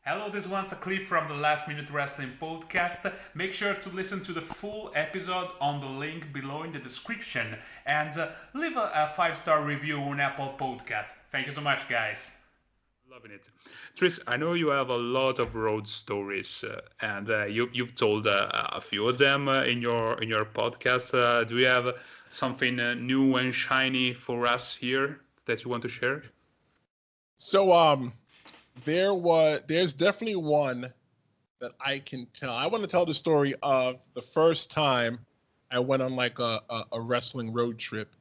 Hello, this one's a clip from the Last Minute Wrestling podcast. Make sure to listen to the full episode on the link below in the description and leave a 5-star review on Apple Podcast. Thank you so much, guys. Loving it. Tris, I know you have a lot of road stories, and you've told a few of them in your podcast. Do you have something new and shiny for us here that you want to share? So there's definitely one that I can tell. I want to tell the story of the first time I went on like a wrestling road trip,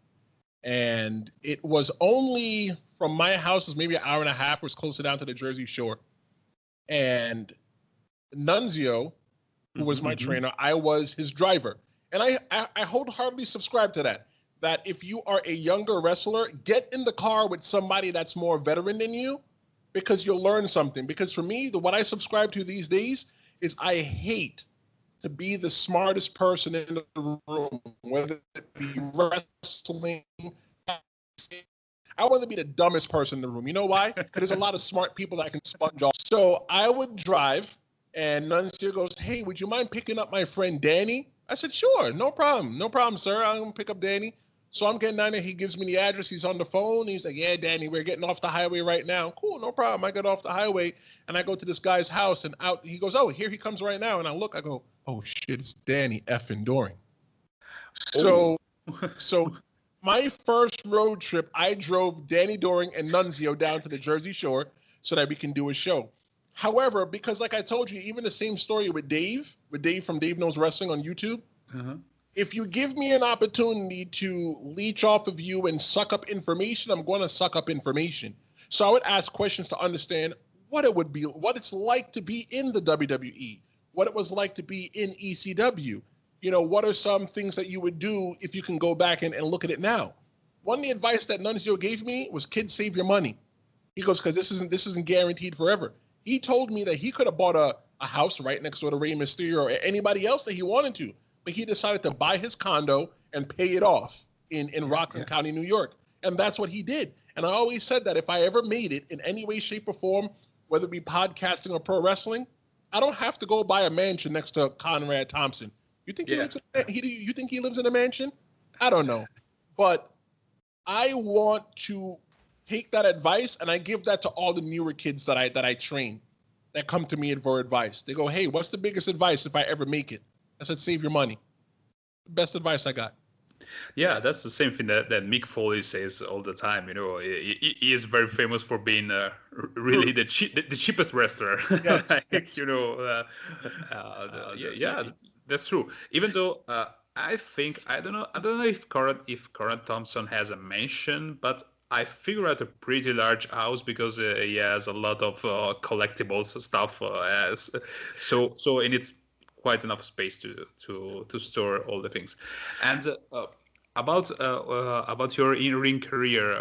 and it was only from my house is maybe an hour and a half. It was closer down to the Jersey Shore, and Nunzio, who was my trainer, I was his driver, and I wholeheartedly subscribe to that. That if you are a younger wrestler, get in the car with somebody that's more veteran than you, because you'll learn something. Because for me, what I subscribe to these days is I hate to be the smartest person in the room, whether it be wrestling. I want to be the dumbest person in the room. You know why? Because there's a lot of smart people that I can sponge off. So I would drive, and Nunzio goes, "Hey, would you mind picking up my friend Danny?" I said, "Sure, no problem. No problem, sir. I'm going to pick up Danny." So I'm getting down there. He gives me the address. He's on the phone. He's like, "Yeah, Danny, we're getting off the highway right now." Cool, no problem. I get off the highway, and I go to this guy's house, and out he goes, "Oh, here he comes right now." And I look, I go, "Oh, shit, it's Danny effing Doring." So my first road trip, I drove Danny Doring and Nunzio down to the Jersey Shore so that we can do a show. However, because like I told you, even the same story with Dave from Dave Knows Wrestling on YouTube, if you give me an opportunity to leech off of you and suck up information, I'm going to suck up information. So I would ask questions to understand what it would be, what it's like to be in the WWE, what it was like to be in ECW. You know, what are some things that you would do if you can go back and look at it now? One of the advice that Nunzio gave me was, "Kids, save your money." He goes, "Because this isn't guaranteed forever." He told me that he could have bought a house right next door to Rey Mysterio or anybody else that he wanted to, but he decided to buy his condo and pay it off in Rockland County, New York. And that's what he did. And I always said that if I ever made it in any way, shape, or form, whether it be podcasting or pro wrestling, I don't have to go buy a mansion next to Conrad Thompson. You think you think he lives in a mansion? I don't know. But I want to take that advice, and I give that to all the newer kids that I train that come to me for advice. They go, "Hey, what's the biggest advice if I ever make it?" I said, "Save your money." Best advice I got. Yeah, that's the same thing that Mick Foley says all the time. You know, he is very famous for being really the cheapest wrestler. Yes. Like, you know, that's true. Even though I think I don't know if Conrad Thompson has a mansion, but I figure out a pretty large house because he has a lot of collectibles and stuff. So and it's quite enough space to store all the things. And about your in-ring career,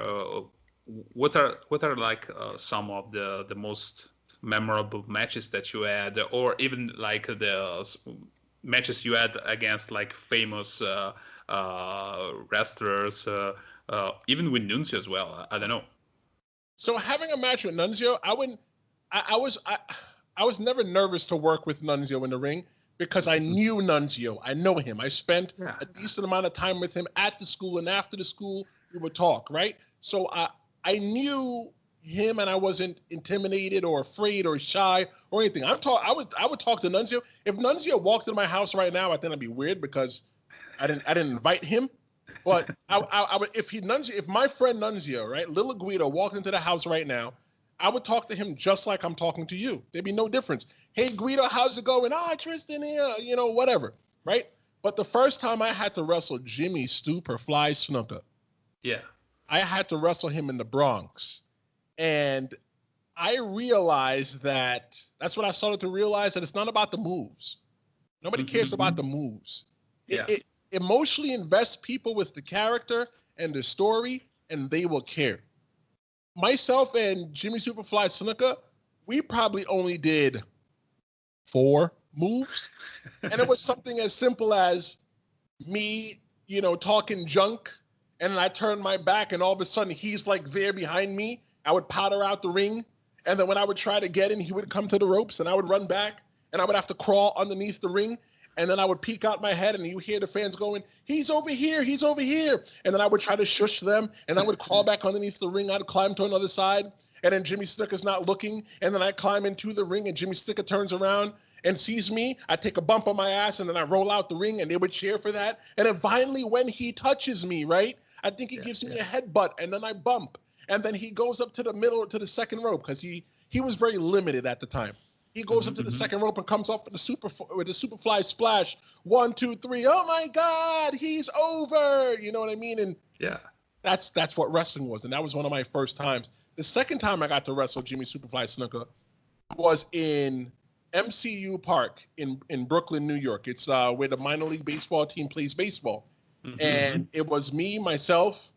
what are like some of the most memorable matches that you had, or even like the matches you had against like famous wrestlers, even with Nunzio as well? I don't know. So having a match with Nunzio, I was never nervous to work with Nunzio in the ring, because I knew Nunzio. I know him. I spent a decent amount of time with him at the school, and after the school, we would talk, right? So I knew him, and I wasn't intimidated or afraid or shy or anything. I would talk to Nunzio. If Nunzio walked into my house right now, I think that'd be weird because I didn't invite him. But I would, if my friend Nunzio, right, Lil Guido, walked into the house right now, I would talk to him just like I'm talking to you. There'd be no difference. "Hey, Guido, how's it going?" "Ah, Tristen here," you know, whatever, right? But the first time I had to wrestle Jimmy Superfly Snuka, I had to wrestle him in the Bronx. And I realized that's what I started to realize, that it's not about the moves. Nobody cares about the moves. It emotionally invests people with the character and the story, and they will care. Myself and Jimmy Superfly Snuka, we probably only did 4 moves. And it was something as simple as me, you know, talking junk, and then I turned my back, and all of a sudden he's like there behind me. I would powder out the ring, And then when I would try to get in, he would come to the ropes and I would run back and I would have to crawl underneath the ring. And then I would peek out my head and you hear the fans going, he's over here, he's over here. And then I would try to shush them and I would crawl back underneath the ring. I'd climb to another side and then Jimmy Snuka's not looking. And then I climb into the ring and Jimmy Snuka turns around and sees me. I take a bump on my ass and then I roll out the ring and they would cheer for that. And then finally when he touches me, right, I think he gives me a headbutt and then I bump. And then he goes up to the middle, to the second rope because he was very limited at the time. He goes up to the second rope and comes off with the Superfly splash. 1, 2, 3. Oh my God, he's over. You know what I mean? And that's what wrestling was. And that was one of my first times. The second time I got to wrestle Jimmy Superfly Snuka was in MCU Park in Brooklyn, New York. It's where the minor league baseball team plays baseball. And it was me, myself.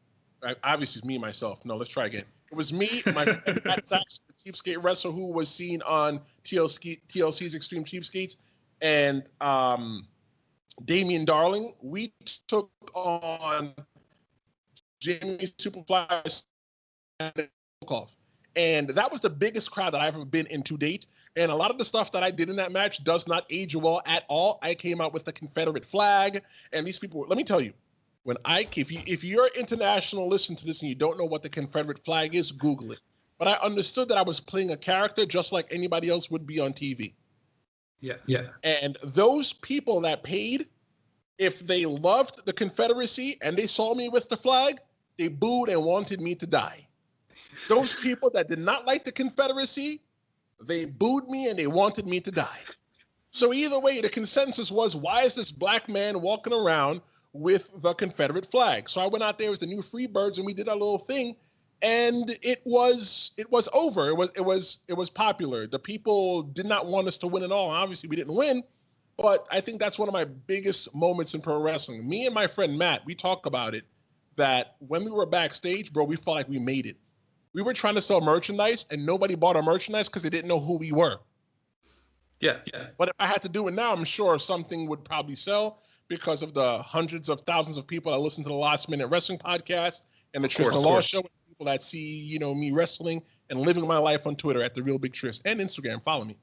Obviously, it's me, myself. No, let's try again. It was me, my friend Matt Sachs, the Cheapskate wrestler who was seen on TLC's Extreme Cheapskates, and Damian Darling. We took on Jimmy Superfly and that was the biggest crowd that I've ever been in to date. And a lot of the stuff that I did in that match does not age well at all. I came out with the Confederate flag, and these people, let me tell you, if you're international, listen to this and you don't know what the Confederate flag is, Google it. But I understood that I was playing a character just like anybody else would be on TV. Yeah. And those people that paid, if they loved the Confederacy and they saw me with the flag, they booed and wanted me to die. Those people that did not like the Confederacy, they booed me and they wanted me to die. So either way, the consensus was, why is this black man walking around with the Confederate flag? So I went out there as the new Freebirds and we did our little thing, and it was over. It was popular. The people did not want us to win at all. Obviously, we didn't win, but I think that's one of my biggest moments in pro wrestling. Me and my friend Matt, we talk about it, that when we were backstage, bro, we felt like we made it. We were trying to sell merchandise and nobody bought our merchandise because they didn't know who we were. Yeah. But if I had to do it now, I'm sure something would probably sell because of the hundreds of thousands of people that listen to the Last Minute Wrestling podcast and the Tristen Law Show, and people that see, me wrestling and living my life on Twitter at The Real Big Trist and Instagram. Follow me.